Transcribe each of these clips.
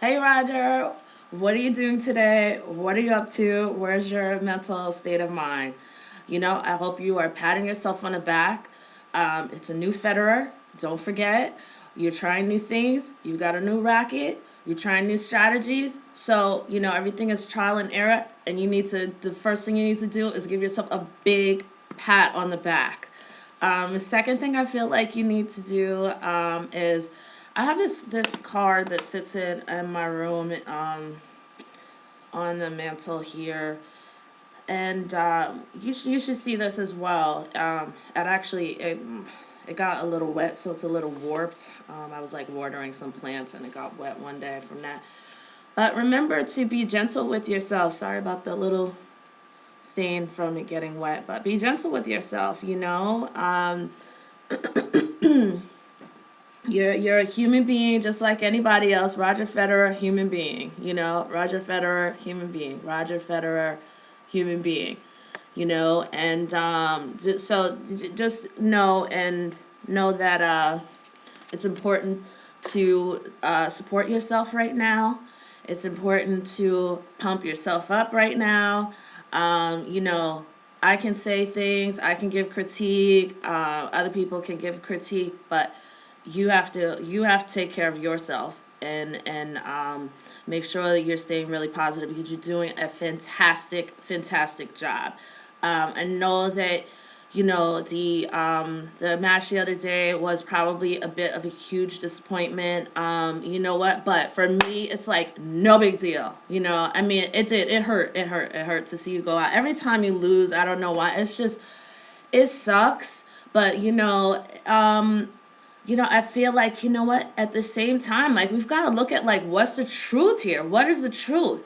Hey Roger, what are you doing today? What are you up to? Where's your mental state of mind? I hope you are patting yourself on the back. It's a new Federer. Don't forget, you're trying new things. You got a new racket. You're trying new strategies. So, everything is trial and error. And the first thing you need to do is give yourself a big pat on the back. The second thing I feel like you need to do is I have this card that sits in my room on the mantle here, and you should see this as well. It got a little wet, so it's a little warped. I was like watering some plants, and it got wet one day from that. But remember to be gentle with yourself. Sorry about the little stain from it getting wet, but be gentle with yourself. You're a human being just like anybody else. Roger Federer, human being. Roger Federer, human being. Roger Federer, human being. And just know that it's important to support yourself right now. It's important to pump yourself up right now. I can say things, I can give critique, other people can give critique, but you have to take care of yourself and make sure that you're staying really positive because you're doing a fantastic job. I know that the match the other day was probably a bit of a huge disappointment. You know what? But for me, it's like no big deal. I mean, it hurt to see you go out. Every time you lose, I don't know why. It sucks. But I feel like, what? At the same time, like, we've got to look at, like, what's the truth here? What is the truth?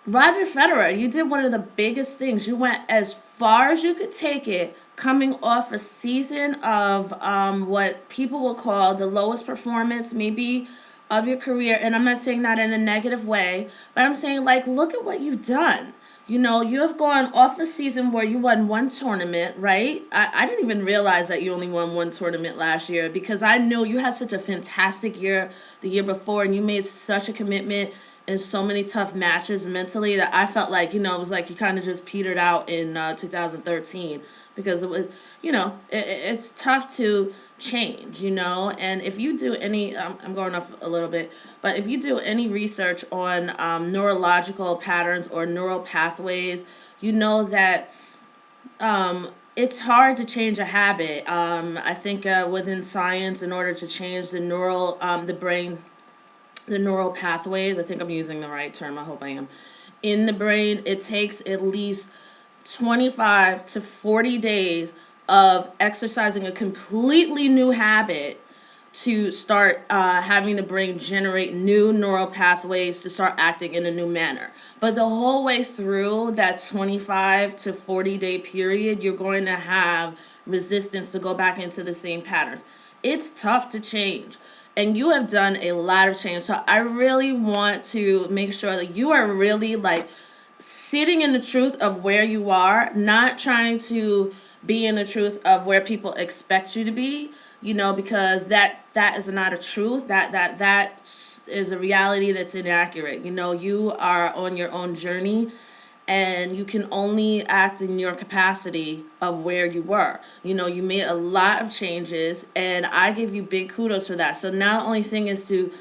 Roger Federer, you did one of the biggest things. You went as far as you could take it, coming off a season of what people will call the lowest performance, maybe, of your career. And I'm not saying that in a negative way, but I'm saying, like, look at what you've done. You have gone off a season where you won one tournament, right? I didn't even realize that you only won one tournament last year because I know you had such a fantastic year the year before and you made such a commitment in so many tough matches mentally that I felt like, it was like you kind of just petered out in 2013 because it was, it's tough to change, and if you do any, I'm going off a little bit, but if you do any research on neurological patterns or neural pathways, you know that it's hard to change a habit. I think within science, in order to change the neural pathways, I think I'm using the right term, I hope I am, in the brain, it takes at least 25 to 40 days of exercising a completely new habit to start having the brain generate new neural pathways to start acting in a new manner. But the whole way through that 25 to 40 day period, you're going to have resistance to go back into the same patterns. It's tough to change. And you have done a lot of change. So I really want to make sure that you are really like sitting in the truth of where you are, not trying to be in the truth of where people expect you to be, because that is not a truth. That is a reality that's inaccurate. You are on your own journey and you can only act in your capacity of where you were. You made a lot of changes, and I give you big kudos for that. So now the only thing is to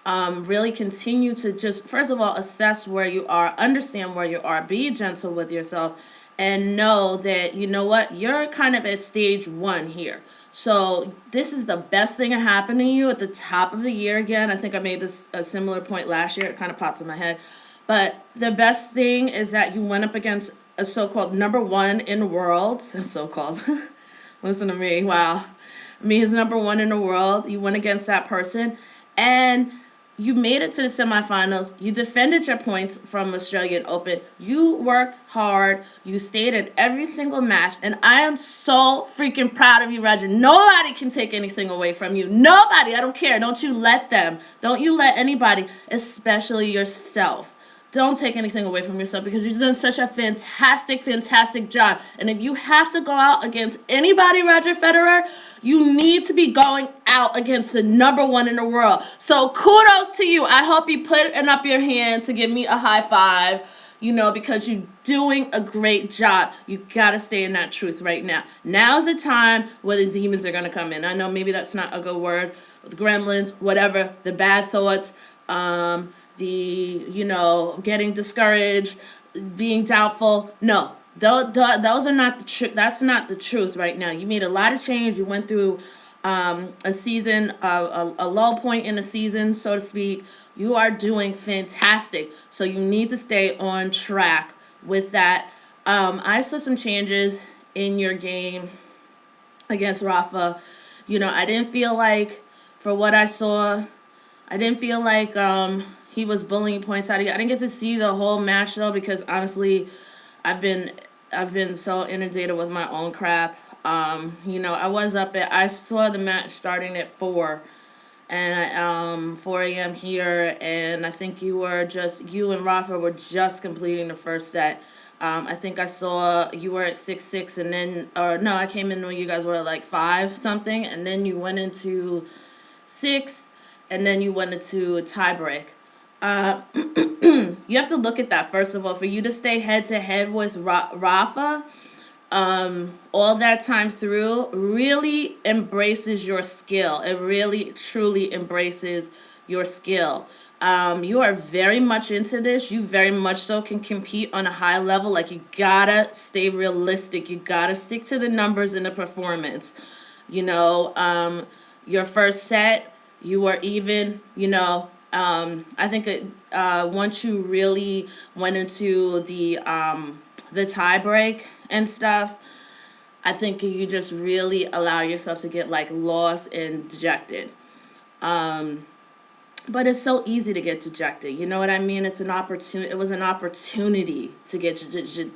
really continue to just, first of all, assess where you are, understand where you are, be gentle with yourself, and know that, you're kind of at stage 1 here. So this is the best thing that happened to you at the top of the year again. I think I made this a similar point last year. It kind of popped in my head. But the best thing is that you went up against a so-called number 1 in the world. So-called. Listen to me. Wow. Me is number 1 in the world. You went against that person. And you made it to the semifinals. You defended your points from Australian Open. You worked hard. You stayed at every single match. And I am so freaking proud of you, Roger. Nobody can take anything away from you. Nobody. I don't care. Don't you let them. Don't you let anybody, especially yourself. don't take anything away from yourself because you've done such a fantastic, fantastic job. And if you have to go out against anybody, Roger Federer, you need to be going out against the number one in the world. So kudos to you. I hope you put up your hand to give me a high five, because you're doing a great job. You got to stay in that truth right now. Now's the time where the demons are going to come in. I know maybe that's not a good word. The gremlins, whatever, the bad thoughts, getting discouraged, being doubtful. No, those are not the truth. That's not the truth right now. You made a lot of change. You went through a season, a low point in the season, so to speak. You are doing fantastic. So you need to stay on track with that. I saw some changes in your game against Rafa. I didn't feel like, for what I saw, I didn't feel like he was bullying points out of you. I didn't get to see the whole match though, because honestly, I've been so inundated with my own crap. I saw the match starting at 4 and 4 a.m. here, and I think you and Rafa were just completing the first set. I think I saw you were at 6-6, and then, or no, I came in when you guys were at like 5 something, and then you went into 6, and then you went into a tiebreak. You have to look at that, first of all. For you to stay head-to-head with Rafa all that time through really embraces your skill. It really, truly embraces your skill. You are very much into this. You very much so can compete on a high level. Like, you gotta stay realistic. You gotta stick to the numbers in the performance. Your first set, you were even, I think once you really went into the tie-break and stuff, I think you just really allow yourself to get like lost and dejected. But it's so easy to get dejected. You know what I mean? It's an opportunity. It was an opportunity to get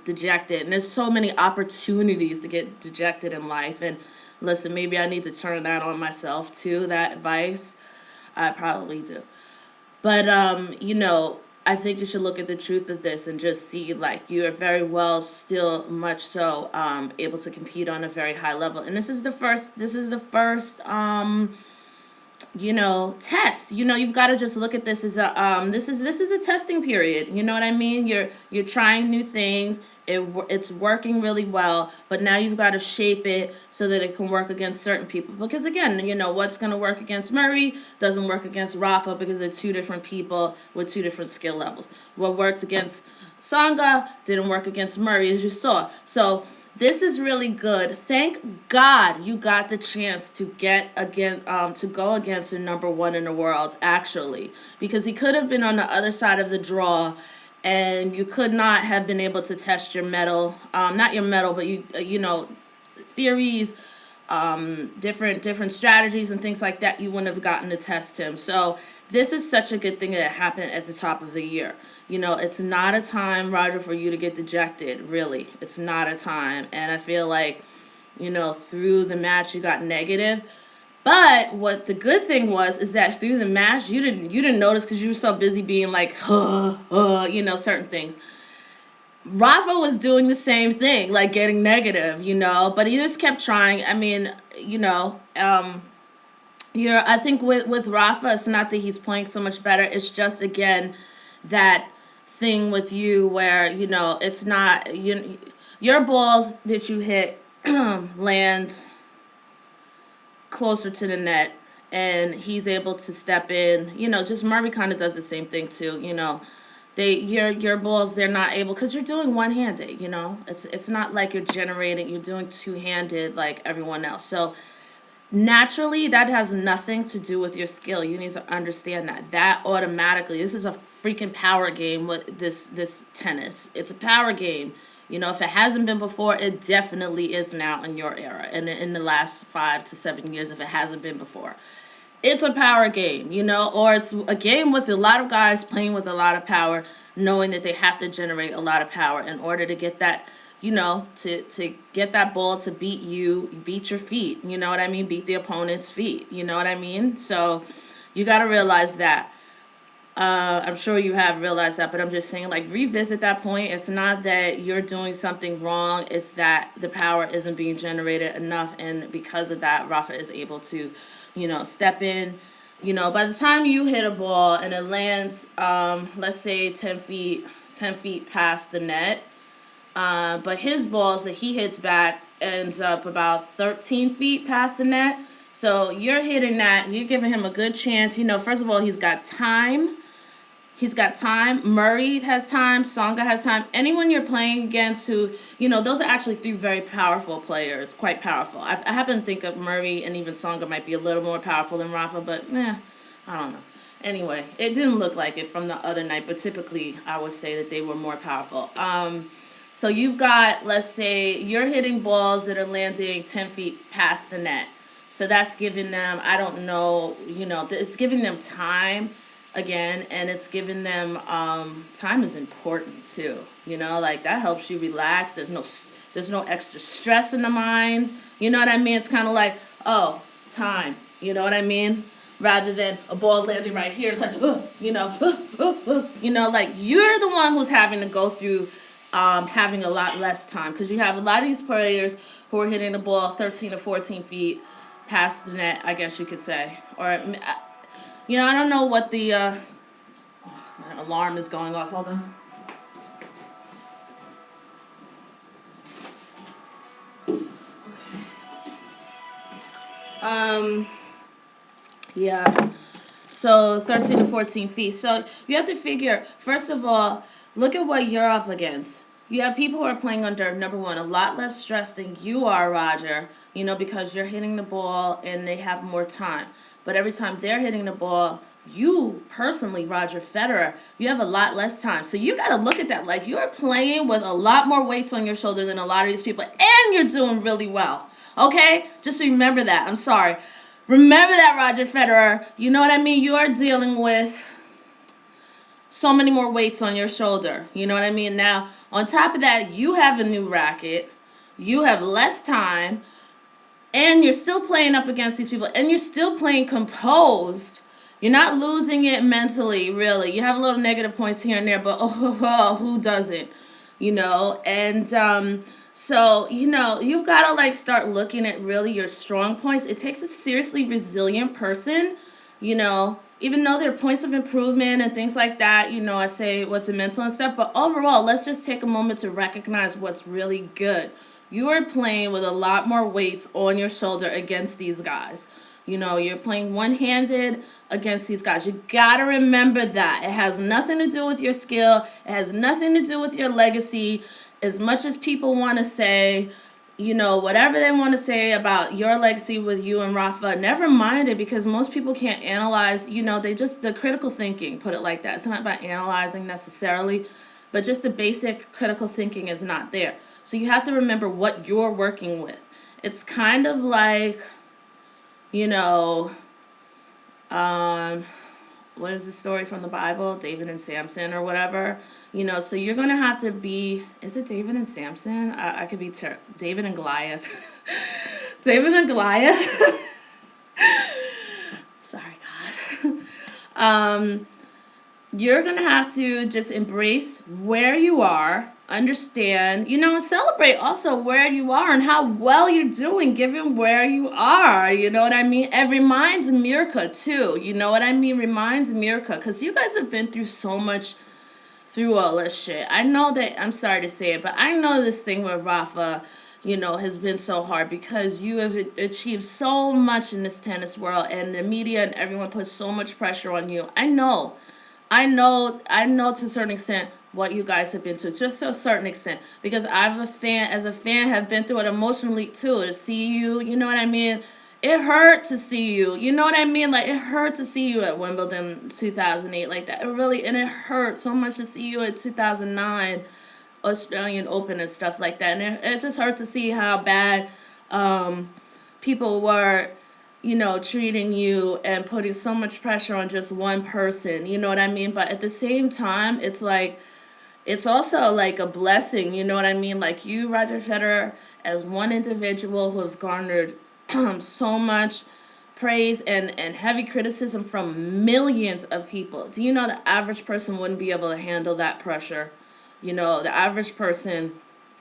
dejected, and there's so many opportunities to get dejected in life. And listen, maybe I need to turn that on myself too. That advice, I probably do. But I think you should look at the truth of this and just see, like, you are very well, still much so, able to compete on a very high level. And this is the first test. You've got to just look at this as this is a testing period. You know what I mean? You're trying new things. It's working really well, but now you've got to shape it so that it can work against certain people. Because again, what's going to work against Murray doesn't work against Rafa, because they're two different people with two different skill levels. What worked against Tsonga didn't work against Murray, as you saw. So this is really good. Thank God you got the chance to go against the number one in the world, actually, because he could have been on the other side of the draw, and you could not have been able to test your mettle, not your mettle, but theories, different strategies and things like that. You wouldn't have gotten to test him. So this is such a good thing that happened at the top of the year. It's not a time, Roger, for you to get dejected, really. It's not a time. And I feel like, through the match you got negative. But what the good thing is that through the match you didn't notice, because you were so busy being like, certain things. Rafa was doing the same thing, like getting negative, but he just kept trying. I mean, I think with Rafa, it's not that he's playing so much better. It's just, again, that thing with you where, it's not, your balls that you hit land closer to the net, and he's able to step in. Just Murray kind of does the same thing too. Your balls, they're not able, because you're doing one-handed. It's not like you're doing two-handed like everyone else. So naturally, that has nothing to do with your skill. You need to understand that automatically. This is a freaking power game with this tennis. It's a power game. If it hasn't been before, it definitely is now in your era. And in the last 5 to 7 years, if it hasn't been before. It's a power game, or it's a game with a lot of guys playing with a lot of power, knowing that they have to generate a lot of power in order to get that, to get that ball to beat your feet. You know what I mean? Beat the opponent's feet. You know what I mean? So you got to realize that. I'm sure you have realized that, but I'm just saying, like, revisit that point. It's not that you're doing something wrong, it's that the power isn't being generated enough, and because of that, Rafa is able to, step in. By the time you hit a ball and it lands, let's say 10 feet past the net, but his balls that he hits back ends up about 13 feet past the net. So you're hitting that, you're giving him a good chance. First of all, he's got time. He's got time. Murray has time. Tsonga has time. Anyone you're playing against who, those are actually three very powerful players. Quite powerful. I happen to think of Murray and even Tsonga might be a little more powerful than Rafa, but I don't know. Anyway, it didn't look like it from the other night, but typically I would say that they were more powerful. So you've got, let's say, you're hitting balls that are landing 10 feet past the net. So that's giving them, I don't know, it's giving them time again, and it's giving them, time is important too. Like that helps you relax. There's no extra stress in the mind. You know what I mean? It's kind of like, oh, time. You know what I mean? Rather than a ball landing right here. It's like, like you're the one who's having to go through having a lot less time, because you have a lot of these players who are hitting the ball 13 or 14 feet past the net, I guess you could say. Or, I don't know what the alarm is going off. Hold on. Yeah. So 13 to 14 feet. So you have to figure, first of all, look at what you're up against. You have people who are playing under, number one, a lot less stress than you are, Roger, because you're hitting the ball and they have more time. But every time they're hitting the ball, you personally, Roger Federer, you have a lot less time. So you got to look at that. Like, you're playing with a lot more weights on your shoulder than a lot of these people, and you're doing really well. Okay? Just remember that. I'm sorry. Remember that, Roger Federer. You know what I mean? You are dealing with so many more weights on your shoulder. You know what I mean? Now, on top of that, you have a new racket. You have less time. And you're still playing up against these people. And you're still playing composed. You're not losing it mentally, really. You have a little negative points here and there, but who doesn't? And so, you've got to, like, start looking at really your strong points. It takes a seriously resilient person, even though there are points of improvement and things like that, I say with the mental and stuff. But overall, let's just take a moment to recognize what's really good. You are playing with a lot more weights on your shoulder against these guys. You're playing one-handed against these guys. You got to remember that. It has nothing to do with your skill. It has nothing to do with your legacy. As much as people want to say, whatever they want to say about your legacy with you and Rafa, never mind it, because most people can't analyze, the critical thinking, put it like that. It's not about analyzing necessarily, but just the basic critical thinking is not there. So you have to remember what you're working with. It's kind of like, what is the story from the Bible? David and Samson or whatever. So you're going to have to be, is it David and Samson? I could be, David and Goliath. David and Goliath. Sorry, God. You're going to have to just embrace where you are, understand, and celebrate also where you are and how well you're doing given where you are, you know what I mean? And reminds Mirka too, you know what I mean? Reminds Mirka, because you guys have been through so much through all this shit. I know that, I'm sorry to say it, but I know this thing with Rafa, has been so hard because you have achieved so much in this tennis world, and the media and everyone puts so much pressure on you. I know to a certain extent what you guys have been to, just to a certain extent, because as a fan, have been through it emotionally too. To see you, you know what I mean? It hurt to see you, you know what I mean? Like, it hurt to see you at Wimbledon 2008 like that. And it hurt so much to see you at 2009 Australian Open and stuff like that. And it just hurt to see how bad people were, treating you and putting so much pressure on just one person, you know what I mean? But at the same time, it's like, it's also like a blessing, you know what I mean? Like, you, Roger Federer, as one individual who's garnered so much praise and heavy criticism from millions of people. Do you know the average person wouldn't be able to handle that pressure? You know, the average person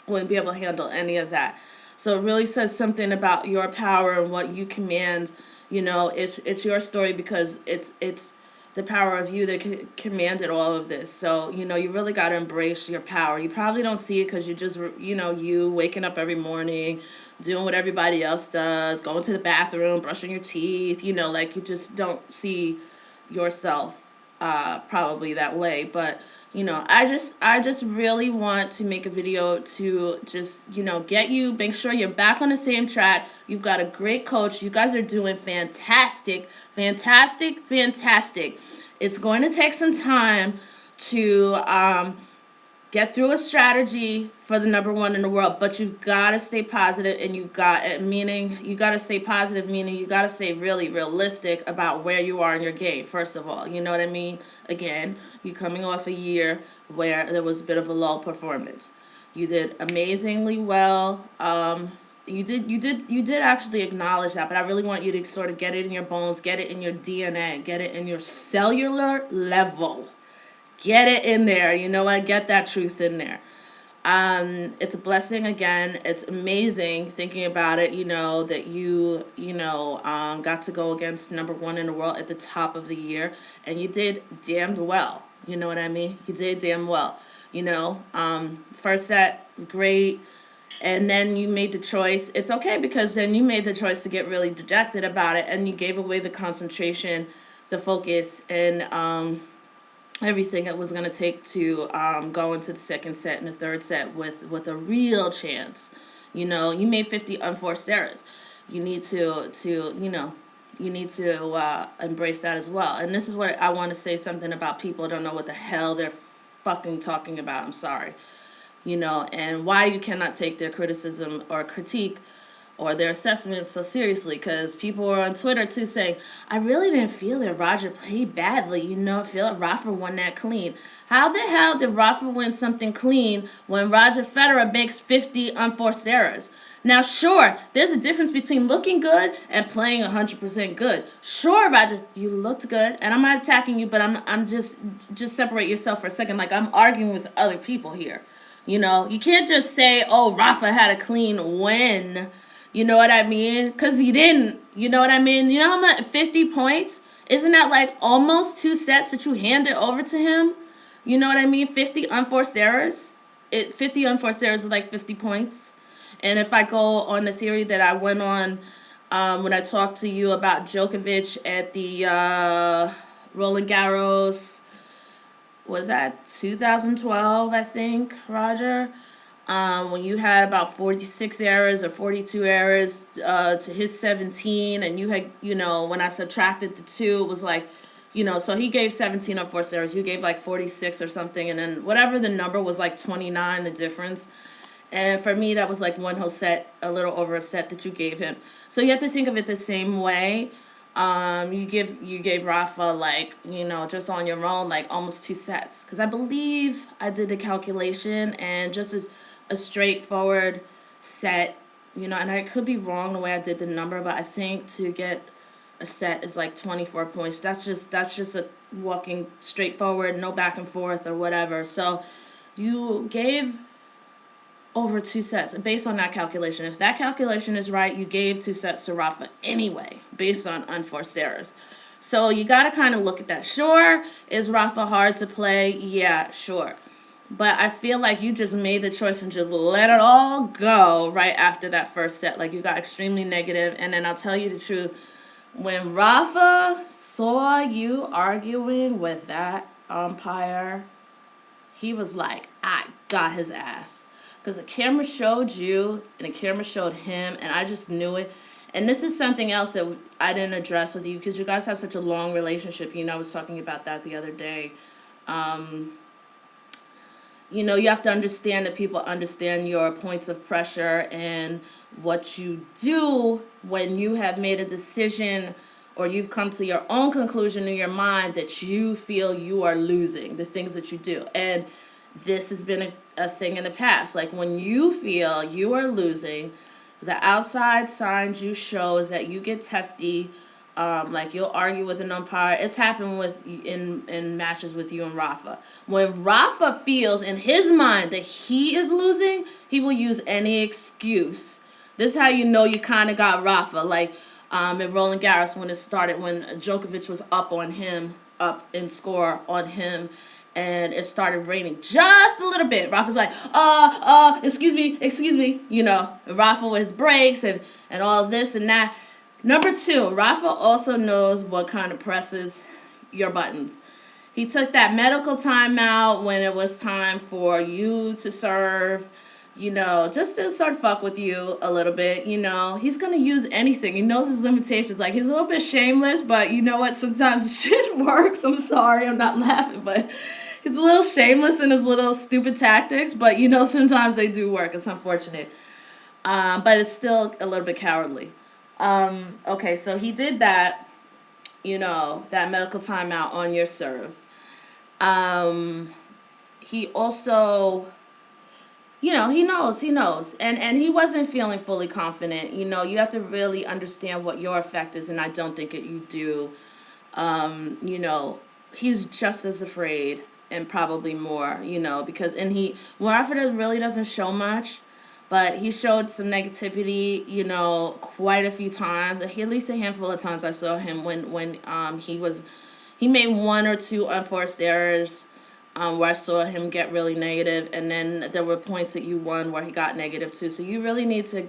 wouldn't be able to handle any of that. So it really says something about your power and what you command. You know, it's your story because it's the power of you that commanded all of this. So, you know, you really got to embrace your power. You probably don't see it because you just, you know, you waking up every morning, doing what everybody else does, going to the bathroom, brushing your teeth, you know, like you just don't see yourself probably that way. But, you know, I just really want to make a video to just, you know, get you, make sure you're back on the same track. You've got a great coach. You guys are doing fantastic, fantastic, fantastic. It's going to take some time to get through a strategy for the number one in the world, but you've got to stay positive, and you got to stay positive, meaning you got to stay really realistic about where you are in your game. First of all, you know what I mean? Again, you're coming off a year where there was a bit of a lull performance. You did amazingly well. You did actually acknowledge that, but I really want you to sort of get it in your bones, get it in your DNA, get it in your cellular level. Get it in there, you know what? Get that truth in there. It's a blessing again. It's amazing thinking about it, you know, that got to go against number one in the world at the top of the year, and you did damned well. You know what I mean? You did damn well. You know, first set was great, and then you made the choice. It's okay because then you made the choice to get really dejected about it, and you gave away the concentration, the focus, and everything it was going to take to go into the second set and the third set with a real chance. You know, you made 50 unforced errors. You need to embrace that as well. And this is what I want to say something about people who don't know what the hell they're fucking talking about. I'm sorry. You know, and why you cannot take their criticism or critique or their assessments so seriously, because people were on Twitter too saying, I really didn't feel that Roger played badly, you know, I feel like Rafa won that clean. How the hell did Rafa win something clean when Roger Federer makes 50 unforced errors? Now, sure, there's a difference between looking good and playing 100% good. Sure, Roger, you looked good, and I'm not attacking you, but I'm just separate yourself for a second, like I'm arguing with other people here. You know, you can't just say, oh, Rafa had a clean win. You know what I mean? Because he didn't. You know what I mean? You know how much? 50 points? Isn't that like almost 2 sets that you handed over to him? You know what I mean? 50 unforced errors. 50 unforced errors is like 50 points. And if I go on the theory that I went on when I talked to you about Djokovic at the Roland Garros, was that 2012, I think, Roger? When you had about 46 errors or 42 errors to his 17, and you had, you know, when I subtracted the two, it was like, you know, so he gave 17 unforced errors, you gave like 46 or something, and then whatever the number was, like 29, the difference. And for me, that was like one whole set, a little over a set that you gave him. So you have to think of it the same way. You gave Rafa, like, you know, just on your own, like almost 2 sets. Because I believe I did the calculation, and just as a straightforward set, you know, and I could be wrong the way I did the number, but I think to get a set is like 24 points. That's just a walking straightforward, no back and forth or whatever. So you gave over 2 sets based on that calculation. If that calculation is right, you gave 2 sets to Rafa anyway, based on unforced errors. So you got to kind of look at that. Sure, is Rafa hard to play? Yeah, sure. But I feel like you just made the choice and just let it all go right after that first set. Like, you got extremely negative. And then I'll tell you the truth. When Rafa saw you arguing with that umpire, he was like, I got his ass. Because the camera showed you and the camera showed him, and I just knew it. And this is something else that I didn't address with you because you guys have such a long relationship. You know, I was talking about that the other day. You know, you have to understand that people understand your points of pressure and what you do when you have made a decision or you've come to your own conclusion in your mind that you feel you are losing, the things that you do. And this has been a thing in the past. Like, when you feel you are losing, the outside signs you show is that you get testy, Like you'll argue with an umpire. It's happened with in matches with you and Rafa. When Rafa feels in his mind that he is losing, he will use any excuse. This is how you know you kind of got Rafa. Like in Roland Garros when it started, when Djokovic was up on him, up in score on him, and it started raining just a little bit. Rafa's like, excuse me, you know, Rafa with his breaks and all this and that. Number two, Rafa also knows what kind of presses your buttons. He took that medical timeout when it was time for you to serve, you know, just to sort of fuck with you a little bit, you know. He's going to use anything. He knows his limitations. Like, he's a little bit shameless, but you know what? Sometimes shit works. I'm sorry, I'm not laughing, but he's a little shameless in his little stupid tactics, but, you know, sometimes they do work. It's unfortunate. But it's still a little bit cowardly. Okay, so he did that, you know, that medical timeout on your serve. He also, you know, he knows. And he wasn't feeling fully confident. You know, you have to really understand what your effect is, and I don't think you do. You know, he's just as afraid and probably more, you know, because, Rafa really doesn't show much. But he showed some negativity, you know, quite a few times. At least a handful of times I saw him when he made one or two unforced errors where I saw him get really negative. And then there were points that you won where he got negative too. So you really need to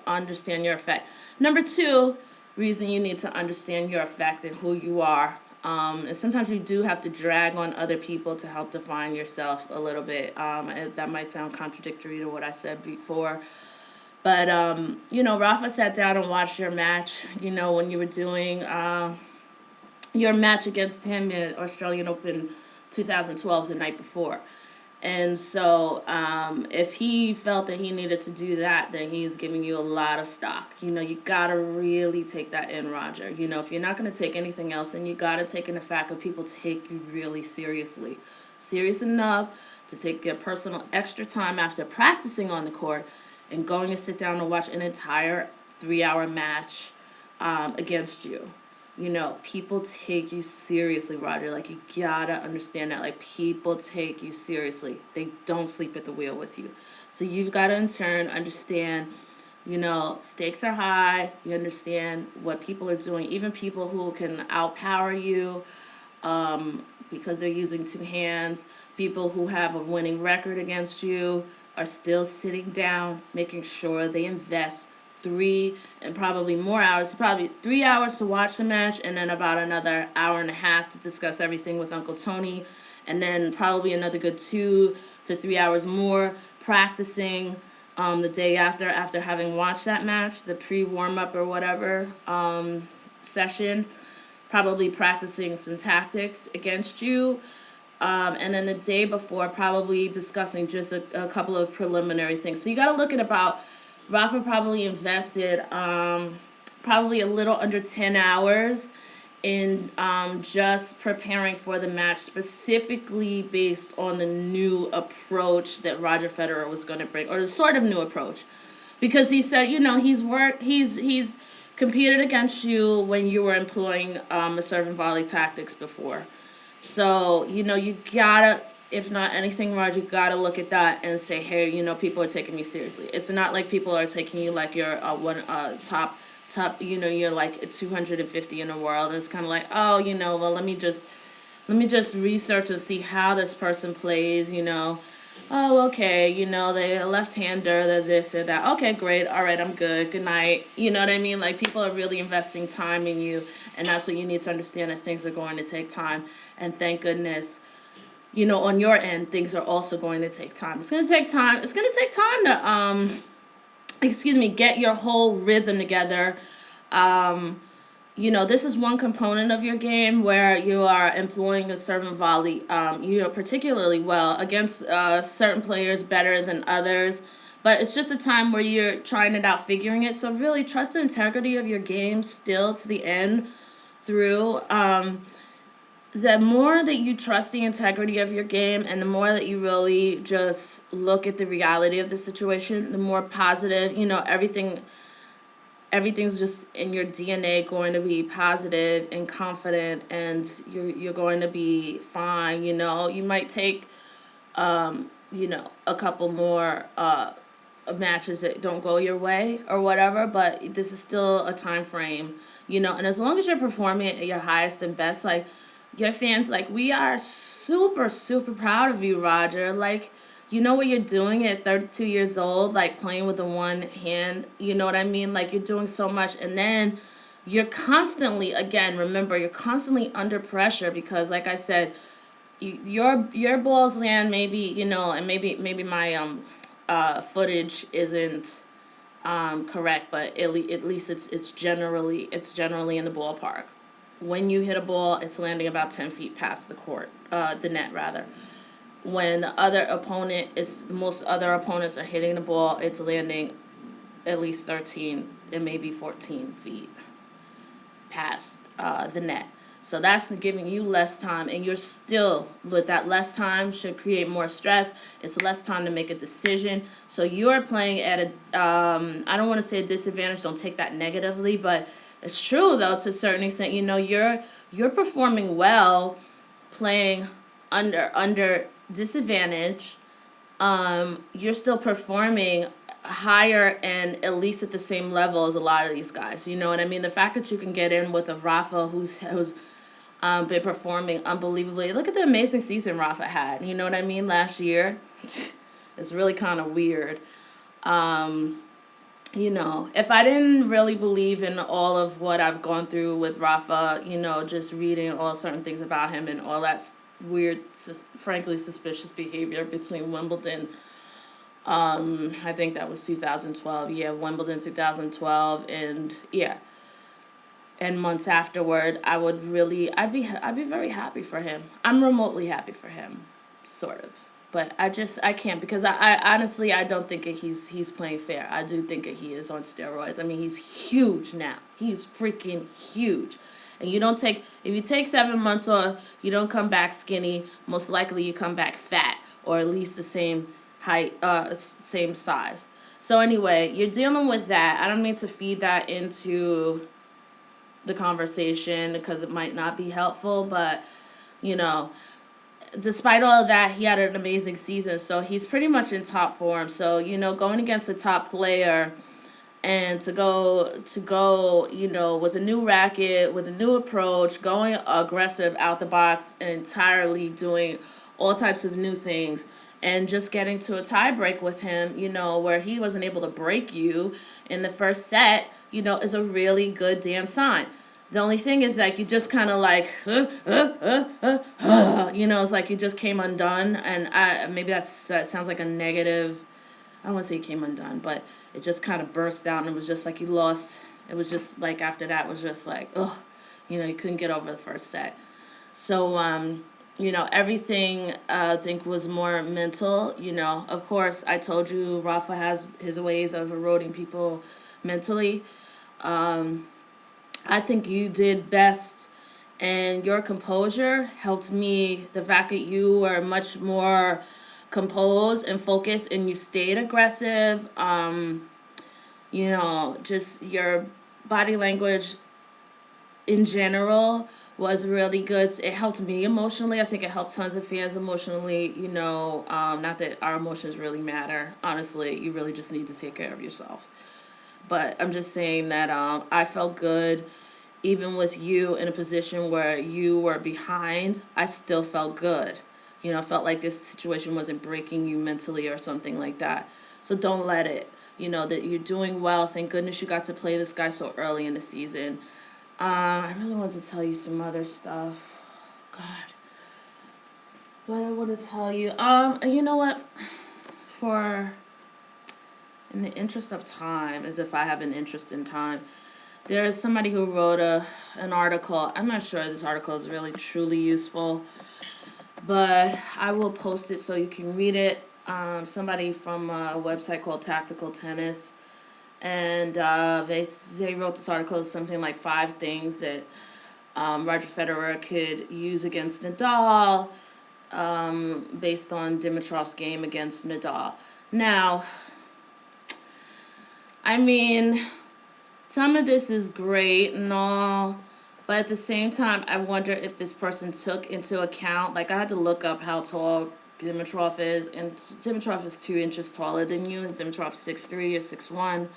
understand your effect. Number two reason you need to understand your effect and who you are. And sometimes you do have to drag on other people to help define yourself a little bit. That might sound contradictory to what I said before. But, you know, Rafa sat down and watched your match, you know, when you were doing your match against him at Australian Open 2012 the night before. And so if he felt that he needed to do that, then he's giving you a lot of stock. You know, you got to really take that in, Roger. You know, if you're not going to take anything else, then you got to take in the fact that people take you really seriously. Serious enough to take your personal extra time after practicing on the court and going to sit down and watch an entire 3-hour match against you. You know, people take you seriously, Roger. Like, you gotta understand that. Like, people take you seriously. They don't sleep at the wheel with you. So you've got to, in turn, understand, you know, stakes are high. You understand what people are doing. Even people who can outpower you because they're using two hands. People who have a winning record against you are still sitting down, making sure they invest 3 and probably more hours, probably 3 hours to watch the match, and then about another hour and a half to discuss everything with Uncle Tony, and then probably another good 2 to 3 hours more practicing the day after having watched that match, the pre-warm-up or whatever session, probably practicing some tactics against you, and then the day before probably discussing just a couple of preliminary things. So you got to look at about Rafa probably invested probably a little under 10 hours in just preparing for the match, specifically based on the new approach that Roger Federer was going to bring, or the sort of new approach. Because he said, you know, he's competed against you when you were employing a serve and volley tactics before. So, you know, you gotta, if not anything, Roger, you gotta look at that and say, hey, you know, people are taking me seriously. It's not like people are taking you like you're top, you know, you're like 250 in the world. And it's kind of like, oh, you know, well, let me just research and see how this person plays, you know. Oh, okay, you know, they're a left-hander, they're this or that. Okay, great, all right, I'm good, good night. You know what I mean? Like, people are really investing time in you, and that's what you need to understand, that things are going to take time. And thank goodness, you know, on your end, things are also going to take time. It's going to take time. It's going to take time to, get your whole rhythm together. You know, this is one component of your game where you are employing the serve and volley, you know, particularly well against certain players better than others. But it's just a time where you're trying it out, figuring it. So really trust the integrity of your game still to the end through. The more that you trust the integrity of your game and the more that you really just look at the reality of the situation, the more positive, you know, everything everything's just in your DNA going to be positive and confident, and you're going to be fine. You might take a couple more matches that don't go your way or whatever, but this is still a time frame, and as long as you're performing at your highest and best, like, your fans, like, we are super, super proud of you, Roger. Like, you know what you're doing at 32 years old, like, playing with the one hand, you know what I mean? Like, you're doing so much, and then you're constantly, again, remember, you're constantly under pressure because, like I said, your balls land, maybe, and maybe my footage isn't correct, but at least it's generally in the ballpark. When you hit a ball, it's landing about 10 feet past the net rather. When most other opponents are hitting the ball, it's landing at least 13 and maybe 14 feet past the net. So that's giving you less time, and you're still, with that less time, should create more stress. It's less time to make a decision. So you're playing at I don't want to say a disadvantage, don't take that negatively, but it's true, though, to a certain extent. You're performing well playing under disadvantage. You're still performing higher and at least at the same level as a lot of these guys. You know what I mean? The fact that you can get in with a Rafa who's been performing unbelievably. Look at the amazing season Rafa had. You know what I mean? Last year, it's really kind of weird. If I didn't really believe in all of what I've gone through with Rafa, just reading all certain things about him and all that weird, frankly suspicious behavior between Wimbledon. I think that was 2012. Yeah, Wimbledon 2012, and yeah. And months afterward, I'd be very happy for him. I'm remotely happy for him, sort of. But I can't, because I honestly, I don't think he's playing fair. I do think that he is on steroids. I mean, he's huge now. He's freaking huge. And if you take 7 months off, you don't come back skinny, most likely you come back fat, or at least the same height, same size. So anyway, you're dealing with that. I don't need to feed that into the conversation because it might not be helpful, but despite all of that, he had an amazing season, so he's pretty much in top form. So going against a top player and to go with a new racket, with a new approach, going aggressive out the box, entirely doing all types of new things, and just getting to a tie break with him, where he wasn't able to break you in the first set, is a really good damn sign. The only thing is, like, you just kind of like, it's like you just came undone, and maybe that sounds like a negative. I don't want to say you came undone, but it just kind of burst out, and it was just like you lost. It was just like after that was just like, you couldn't get over the first set. So, everything I think was more mental. Of course, I told you Rafa has his ways of eroding people mentally. I think you did best, and your composure helped me. The fact that you were much more composed and focused, and you stayed aggressive. Just your body language in general was really good. It helped me emotionally. I think it helped tons of fans emotionally. Not that our emotions really matter. Honestly, you really just need to take care of yourself. But I'm just saying that I felt good. Even with you in a position where you were behind, I still felt good. I felt like this situation wasn't breaking you mentally or something like that. So don't let it. That you're doing well. Thank goodness you got to play this guy so early in the season. I really want to tell you some other stuff. God. What I want to tell you. You know what? In the interest of time, as if I have an interest in time, there is somebody who wrote an article. I'm not sure this article is really truly useful, but I will post it so you can read it. Somebody from a website called Tactical Tennis, and they wrote this article, something like 5 things that Roger Federer could use against Nadal, based on Dimitrov's game against Nadal. Now, I mean, some of this is great and all, but at the same time, I wonder if this person took into account, like I had to look up how tall Dimitrov is, and Dimitrov is 2 inches taller than you, and Dimitrov's 6'3" or 6'1".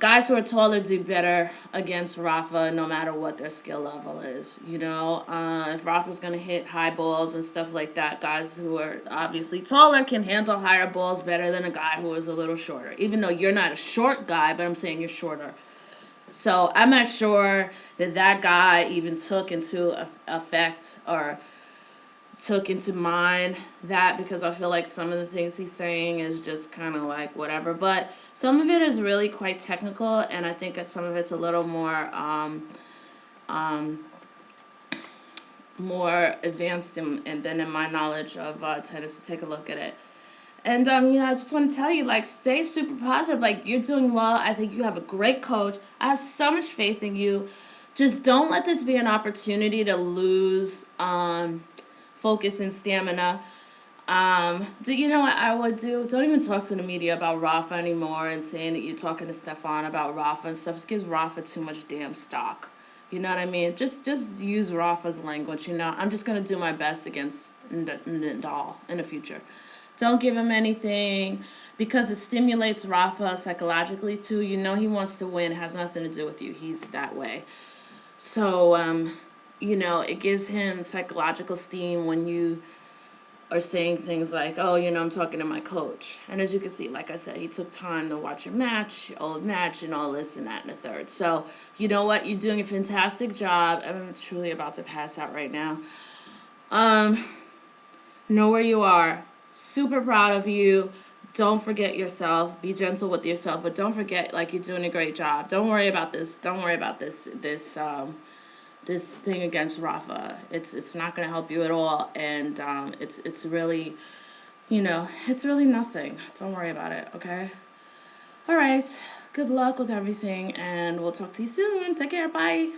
Guys who are taller do better against Rafa no matter what their skill level is. If Rafa's going to hit high balls and stuff like that, guys who are obviously taller can handle higher balls better than a guy who is a little shorter. Even though you're not a short guy, but I'm saying you're shorter. So I'm not sure that guy even took into effect or took into mind that, because I feel like some of the things he's saying is just kind of like whatever. But some of it is really quite technical, and I think that some of it's a little more more advanced than in my knowledge of tennis to take a look at it. And I just want to tell you, like, stay super positive. Like, you're doing well. I think you have a great coach. I have so much faith in you. Just don't let this be an opportunity to lose focus and stamina. Do you know what I would do? Don't even talk to the media about Rafa anymore and saying that you're talking to Stefan about Rafa and stuff. It gives Rafa too much damn stock. You know what I mean? Just use Rafa's language. I'm just gonna do my best against Nadal in the future. Don't give him anything, because it stimulates Rafa psychologically too. He wants to win. It has nothing to do with you. He's that way. So it gives him psychological steam when you are saying things like, oh, I'm talking to my coach. And as you can see, like I said, he took time to watch your old match, and all this and that and the third. So, you know what? You're doing a fantastic job. I'm truly about to pass out right now. Know where you are. Super proud of you. Don't forget yourself. Be gentle with yourself, but don't forget, like, you're doing a great job. Don't worry about this. Don't worry about this thing against Rafa. It's not going to help you at all, and it's really, it's really nothing. Don't worry about it, okay? All right. Good luck with everything, and we'll talk to you soon. Take care. Bye.